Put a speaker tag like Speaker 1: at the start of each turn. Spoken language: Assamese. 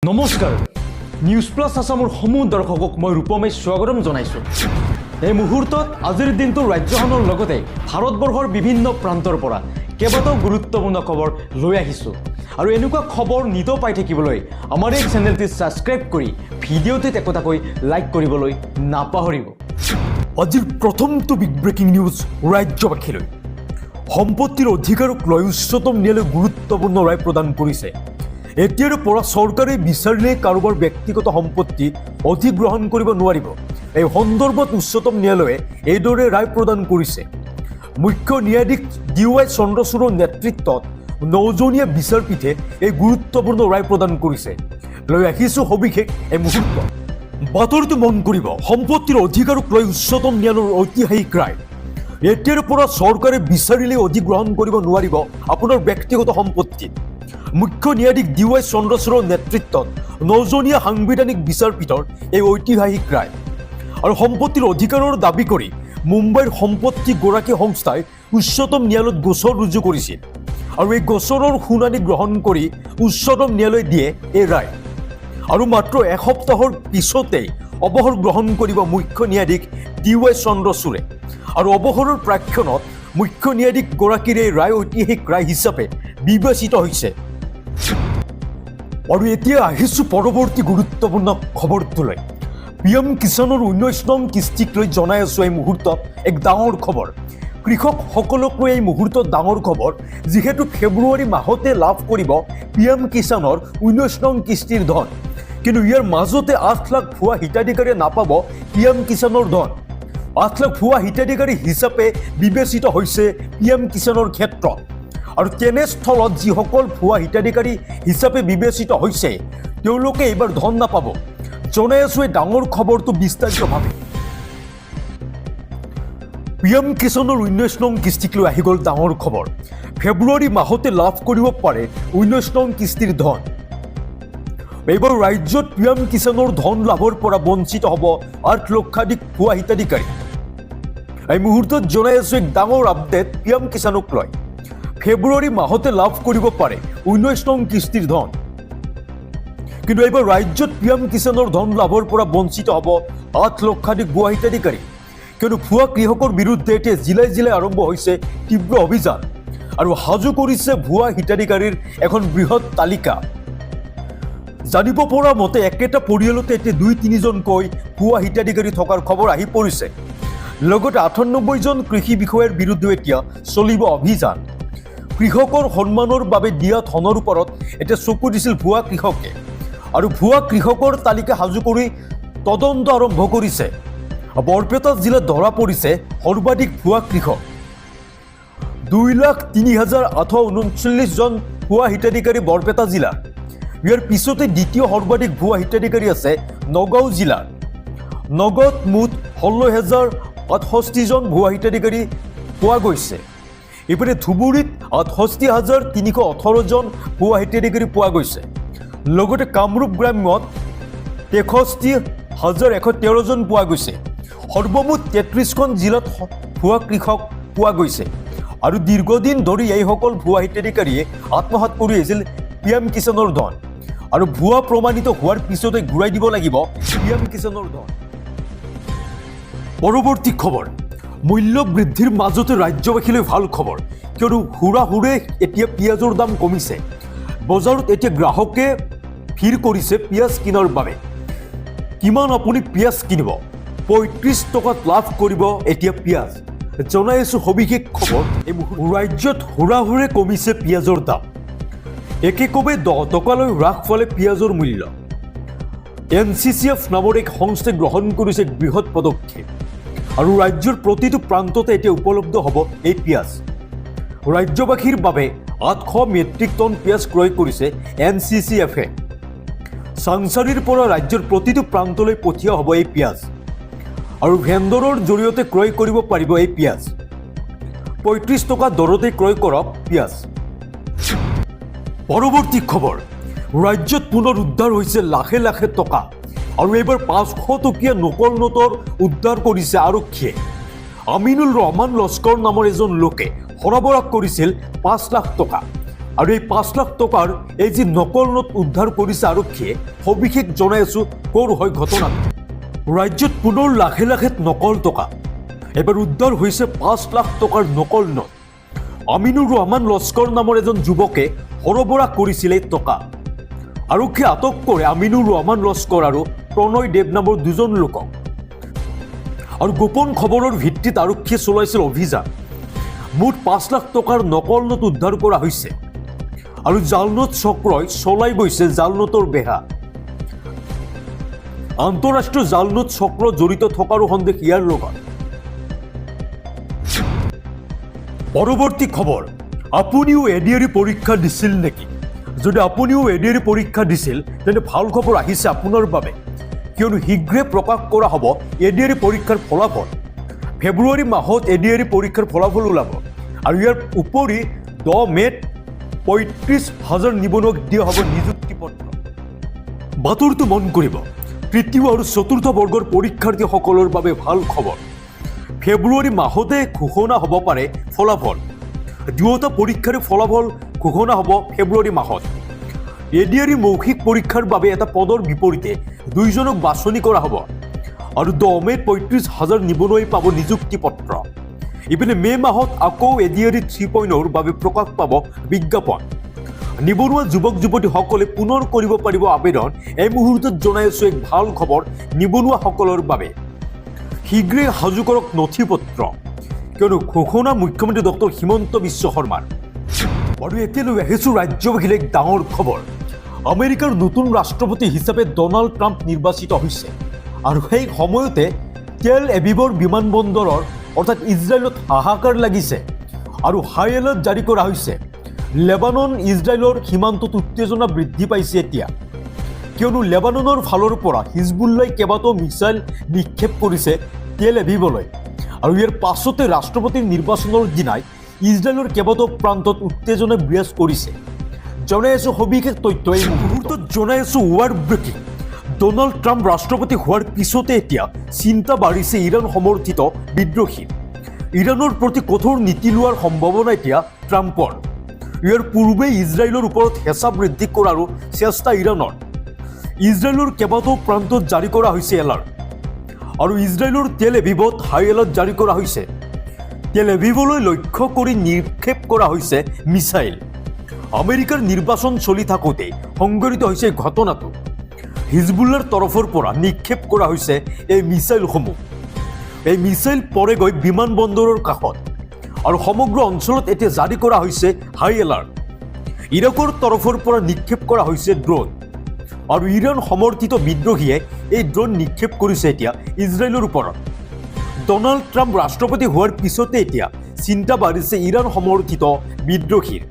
Speaker 1: নমস্কাৰ newsplusassam সমূহ দৰ্শকক মই ৰূপমে স্বাগতম জনাইছো। এই মুহূৰ্তত আজিৰ দিনটো ৰাজ্যখনৰ লগতে ভাৰতবৰ্ষৰ বিভিন্ন প্ৰান্তৰ পৰা কেইবাটাও গুৰুত্বপূৰ্ণ খবৰ লৈ আহিছো আৰু এনেকুৱা খবৰ নিত পাই থাকিবলৈ আমাৰ এই চেনেলটি সাবস্ক্ৰাইব কৰি ভিডিঅ'টো একোটাকৈ লাইক কৰিবলৈ নাপাহৰিব। আজিৰ প্ৰথমটো বিগ ব্ৰেকিং নিউজ ৰাজ্যবাসীলৈ সম্পত্তিৰ অধিকাৰক লৈ উচ্চতম ন্যায়ালয়ে গুৰুত্বপূৰ্ণ ৰায় প্ৰদান কৰিছে। এতিয়াৰ পৰা চৰকাৰে বিচাৰিলে কাৰোবাৰ ব্যক্তিগত সম্পত্তি অধিগ্ৰহণ কৰিব নোৱাৰিব। এই সন্দৰ্ভত উচ্চতম ন্যায়ালয়ে এইদৰে ৰায় প্ৰদান কৰিছে। মুখ্য ন্যায়াধীশ DY চন্দ্ৰচূড়ৰ নেতৃত্বত 9জনীয়া বিচাৰপীঠে এই গুৰুত্বপূৰ্ণ ৰায় প্ৰদান কৰিছে। লৈ আহিছো সবিশেষ এই মুহূৰ্ত। বাতৰিটো মন কৰিব, সম্পত্তিৰ অধিকাৰক লৈ উচ্চতম ন্যায়ালয়ৰ ঐতিহাসিক ৰায়। এতিয়াৰ পৰা চৰকাৰে বিচাৰিলে অধিগ্ৰহণ কৰিব নোৱাৰিব আপোনাৰ ব্যক্তিগত সম্পত্তি। মুখ্য ন্যায়াধীশ DY চন্দ্ৰচূড়ৰ নেতৃত্বত 9জনীয়া সাংবিধানিক বিচাৰপীঠৰ এই ঐতিহাসিক ৰায়। আৰু সম্পত্তিৰ অধিকাৰৰ দাবী কৰি মুম্বাইৰ সম্পত্তি গৰাকী সংস্থাই উচ্চতম ন্যায়ালয়ত গোচৰ ৰুজু কৰিছিল আৰু এই গোচৰৰ শুনানি গ্ৰহণ কৰি উচ্চতম ন্যায়ালয়ে দিয়ে এই ৰায়। আৰু মাত্ৰ এসপ্তাহৰ পিছতেই অৱসৰ গ্ৰহণ কৰিব মুখ্য ন্যায়াধীশ DY চন্দ্ৰচূড়ে। আৰু অৱসৰৰ প্ৰাক্ষণত মুখ্য ন্যায়াধীশ গৰাকীৰ এই ৰায় ঐতিহাসিক ৰায় হিচাপে বিবেচিত হৈছে। আৰু এতিয়া আহিছো পৰৱৰ্তী গুৰুত্বপূৰ্ণ খবৰটোলৈ। PM কিষাণৰ 19 নং কিস্তিক লৈ জনাই আছো এই মুহূৰ্তত এক ডাঙৰ খবৰ। কৃষকসকলক লৈ এই মুহূৰ্তত ডাঙৰ খবৰ, যিহেতু ফেব্ৰুৱাৰী মাহতে লাভ কৰিব PM কিষাণৰ 19 নং কিস্তিৰ ধন। কিন্তু ইয়াৰ মাজতে 8 লাখ ভুৱা হিতাধিকাৰীয়ে নাপাব PM কিষাণৰ ধন। 8 লাখ ভুৱা হিতাধিকাৰী হিচাপে বিবেচিত হৈছে PM কিষাণৰ ক্ষেত্ৰত। আৰু তেনেস্থলত যিসকল ভুৱা হিতাধিকাৰী হিচাপে বিবেচিত হৈছে তেওঁলোকে এইবাৰ ধন নাপাব। জনাই আছো এই ডাঙৰ খবৰটো বিস্তাৰিতভাৱে। PM কিষাণৰ 19 নং কিস্তিক লৈ আহি গ'ল ডাঙৰ খবৰ। ফেব্ৰুৱাৰী মাহতে লাভ কৰিব পাৰে 19 নং কিস্তিৰ ধন। এইবাৰ ৰাজ্যত PM কিষাণৰ ধন লাভৰ পৰা বঞ্চিত হ'ব 8 লক্ষাধিক ভুৱা হিতাধিকাৰী। এই মুহূৰ্তত জনাই আছো এক ডাঙৰ আপডেট PM কিষাণক লৈ। ফেব্ৰুৱাৰী মাহতে লাভ কৰিব পাৰে 19 নং কিস্তিৰ ধন। কিন্তু এইবাৰ ৰাজ্যত PM কিষাণৰ ধন লাভৰ পৰা বঞ্চিত হ'ব 8 লক্ষাধিক ভুৱা হিতাধিকাৰী। কিন্তু ভুৱা কৃষকৰ বিৰুদ্ধে এতিয়া জিলাই জিলাই আৰম্ভ হৈছে তীব্ৰ অভিযান আৰু সাজু কৰিছে ভুৱা হিতাধিকাৰীৰ এখন বৃহৎ তালিকা। জানিব পৰা মতে একেটা পৰিয়ালতে এতিয়া 2-3জনকৈ ভুৱা হিতাধিকাৰী থকাৰ খবৰ আহি পৰিছে। লগতে 98জন কৃষি বিষয়াৰ বিৰুদ্ধে এতিয়া চলিব অভিযান। কৃষকৰ সন্মানৰ বাবে দিয়া ধনৰ ওপৰত এতিয়া চকু দিছিল ভুৱা কৃষকে আৰু ভুৱা কৃষকৰ তালিকা সাজু কৰি তদন্ত আৰম্ভ কৰিছে। বৰপেটা জিলাত ধৰা পৰিছে সৰ্বাধিক ভুৱা কৃষক। 2,03,839জন ভুৱা হিতাধিকাৰী বৰপেটা জিলাৰ। ইয়াৰ পিছতে দ্বিতীয় সৰ্বাধিক ভুৱা হিতাধিকাৰী আছে নগাঁও জিলাৰ। নগাঁৱত মুঠ 16,068জন ভুৱা হিতাধিকাৰী পোৱা গৈছে। ইপিনে ধুবুৰীত 68,318জন ভুৱা হিতাধিকাৰী পোৱা গৈছে। লগতে কামৰূপ গ্ৰাম্যত 63,113জন পোৱা গৈছে। সৰ্বমুঠ 33খন জিলাত ভুৱা কৃষক পোৱা গৈছে। আৰু দীৰ্ঘদিন ধৰি এইসকল ভুৱা হিতাধিকাৰীয়ে আত্মসাৎ কৰি আহিছিল PM কিষাণৰ ধন। আৰু ভুৱা প্ৰমাণিত হোৱাৰ পিছতে ঘূৰাই দিব লাগিব PM কিষাণৰ ধন। পৰৱৰ্তী খবৰ, মূল্য বৃদ্ধিৰ মাজতে ৰাজ্যবাসীলৈ ভাল খবৰ, কিয়নো হুৰাহুৰে এতিয়া পিঁয়াজৰ দাম কমিছে। বজাৰত এতিয়া গ্ৰাহকে ভিৰ কৰিছে পিঁয়াজ কিনাৰ বাবে। কিমান আপুনি পিঁয়াজ কিনিব? 35 টকাত লাভ কৰিব এতিয়া পিঁয়াজ। জনাই আছো সবিশেষ খবৰ। এই ৰাজ্যত হুৰাহুৰে কমিছে পিঁয়াজৰ দাম। একেকোবে 10 টকালৈ হ্ৰাস পালে পিঁয়াজৰ মূল্য। NCCF নামৰ এক সংস্থাই গ্ৰহণ কৰিছে এক বৃহৎ পদক্ষেপ আৰু ৰাজ্যৰ প্ৰতিটো প্ৰান্ততে এতিয়া উপলব্ধ হ'ব এই পিঁয়াজ। ৰাজ্যবাসীৰ বাবে 800 মেট্ৰিক টন পিঁয়াজ ক্ৰয় কৰিছে NCCFে। চাংচাৰীৰ পৰা ৰাজ্যৰ প্ৰতিটো প্ৰান্তলৈ পঠিওৱা হ'ব এই পিঁয়াজ আৰু ভেণ্ডৰৰ জৰিয়তে ক্ৰয় কৰিব পাৰিব এই পিঁয়াজ। 35 টকা দৰতে ক্ৰয় কৰক পিঁয়াজ। পৰৱৰ্তী খবৰ, ৰাজ্যত পুনৰ উদ্ধাৰ হৈছে লাখে লাখে টকা আৰু এইবাৰ 500 টকীয়া নকল নোটৰ উদ্ধাৰ কৰিছে আৰক্ষীয়ে। আমিনুল ৰহমান লস্কৰ নামৰ এজন লোকে সৰবৰাহ কৰিছিল 5 লাখ টকা।
Speaker 2: আৰু এই 5 লাখ টকাৰ এই যি নকল নোট উদ্ধাৰ কৰিছে আৰক্ষীয়ে, সবিশেষ জনাই আছো ক'ৰ হয় ঘটনাটো। ৰাজ্যত পুনৰ লাখে লাখে নকল টকা। এবাৰ উদ্ধাৰ হৈছে 5 লাখ টকাৰ নকল নোট। আমিনুৰ ৰহমান লস্কৰ নামৰ এজন যুৱকে সৰবৰাহ কৰিছিল এই টকা। আৰক্ষীয়ে আটক কৰে আমিনুৰ ৰহমান লস্কৰ আৰু প্ৰণয় দেৱ নামৰ দুজন লোকক। আৰু গোপন খবৰৰ ভিত্তিত আৰক্ষীয়ে চলাইছিল অভিযান। মুঠ 5 লাখ টকাৰ নকল নোট উদ্ধাৰ কৰা হৈছে। আৰু জাল নোট চক্ৰই চলাই গৈছে জাল নোটৰ বেহা। আন্তঃৰাষ্ট্ৰীয় জাল নোট চক্ৰ জড়িত থকাৰো সন্দেহ ইয়াৰ লগত। পৰৱৰ্তী খবৰ, আপুনিও এডিআৰই পৰীক্ষা দিছিল নেকি? যদি আপুনিও এডিআৰই পৰীক্ষা দিছিল তেন্তে ভাল খবৰ আহিছে আপোনাৰ বাবে, কিয়নো শীঘ্ৰে প্ৰকাশ কৰা হ'ব এডিআৰই পৰীক্ষাৰ ফলাফল। ফেব্ৰুৱাৰী মাহত এডিআৰই পৰীক্ষাৰ ফলাফল ওলাব। আৰু ইয়াৰ উপৰি 10 মে'ত 35,000 নিবনুৱাক দিয়া হ'ব নিযুক্তি পত্ৰ। বাতৰিটো মন কৰিব, তৃতীয় আৰু চতুৰ্থ বৰ্গৰ পৰীক্ষাৰ্থীসকলৰ বাবে ভাল খবৰ। ফেব্ৰুৱাৰী মাহতে ঘোষণা হ'ব পাৰে ফলাফল। দুয়োটা পৰীক্ষাৰ ফলাফল ঘোষণা হ'ব ফেব্ৰুৱাৰী মাহত। এডিআৰই মৌখিক পৰীক্ষাৰ বাবে এটা পদৰ বিপৰীতে 2জনক বাছনি কৰা হ'ব। আৰু 10 মে'ত 35,000 নিবনুৱাই পাব নিযুক্তি পত্ৰ। ইপিনে মে' মাহত আকৌ এডিআৰই 3.0ৰ বাবে প্ৰকাশ পাব বিজ্ঞাপন। নিবনুৱা যুৱক যুৱতীসকলে পুনৰ কৰিব পাৰিব আবেদন। এই মুহূৰ্তত জনাই আছো এক ভাল খবৰ নিবনুৱাসকলৰ বাবে। শীঘ্ৰে সাজু কৰক নথি পত্ৰ, কিয়নো ঘোষণা মুখ্যমন্ত্ৰী ডক্টৰ হিমন্ত বিশ্ব শৰ্মাৰ। আৰু এতিয়ালৈ আহিছো ৰাজ্যবাসীৰ এক ডাঙৰ খবৰ। আমেৰিকাৰ নতুন ৰাষ্ট্ৰপতি হিচাপে ডনাল্ড ট্ৰাম্প নিৰ্বাচিত হৈছে। আৰু সেই সময়তে তেল এভিভৰ বিমানবন্দৰৰ অৰ্থাৎ ইজৰাইলত হাহাকাৰ লাগিছে আৰু হাই এলাৰ্ট জাৰি কৰা হৈছে। লেবানন ইজৰাইলৰ সীমান্তত উত্তেজনা বৃদ্ধি পাইছে এতিয়া, কিয়নো লেবাননৰ ফালৰ পৰা হিজবুল্লাই কেইবাটাও মিছাইল নিক্ষেপ কৰিছে তেল এভিভলৈ। আৰু ইয়াৰ পাছতে ৰাষ্ট্ৰপতিৰ নিৰ্বাচনৰ দিনাই ইজৰাইলৰ কেইবাটাও প্ৰান্তত উত্তেজনা বিৰাজ কৰিছে। জনাই আছো সবিশেষ তথ্য এই মুহূৰ্তত জনাই আছো ৱাৰ ব্ৰেকিং। ডনাল্ড ট্ৰাম্প ৰাষ্ট্ৰপতি হোৱাৰ পিছতে এতিয়া চিন্তা বাঢ়িছে ইৰাণ সমৰ্থিত বিদ্ৰোহীৰ। ইৰাণৰ প্ৰতি কঠোৰ নীতি লোৱাৰ সম্ভাৱনা এতিয়া ট্ৰাম্পৰ। ইয়াৰ পূৰ্বে ইজৰাইলৰ ওপৰত হেঁচা বৃদ্ধি কৰাৰো চেষ্টা ইৰাণৰ। ইজৰাইলৰ কেইবাটাও প্ৰান্তত জাৰি কৰা হৈছে এলাৰ্ট। আৰু ইজৰাইলৰ তেল এভিভত হাই এলাৰ্ট জাৰি কৰা হৈছে। তেল এভিভলৈ লক্ষ্য কৰি নিক্ষেপ কৰা হৈছে মিছাইল। আমেৰিকাৰ নিৰ্বাচন চলি থাকোঁতে সংঘটিত হৈছে ঘটনাটো। হিজবুল্লাৰ তৰফৰ পৰা নিক্ষেপ কৰা হৈছে এই মিছাইলসমূহ। এই মিছাইল পৰেগৈ বিমানবন্দৰৰ কাষত। আৰু সমগ্ৰ অঞ্চলত এতিয়া জাৰি কৰা হৈছে হাই এলাৰ্ট। ইৰাকৰ তৰফৰ পৰা নিক্ষেপ কৰা হৈছে ড্ৰোন। আৰু ইৰাণ সমৰ্থিত বিদ্ৰোহীয়ে এই ড্ৰোন নিক্ষেপ কৰিছে এতিয়া ইজৰাইলৰ ওপৰত। ডনাল্ড ট্ৰাম্প ৰাষ্ট্ৰপতি হোৱাৰ পিছতে এতিয়া চিন্তা বাঢ়িছে ইৰাণ সমৰ্থিত বিদ্ৰোহীৰ।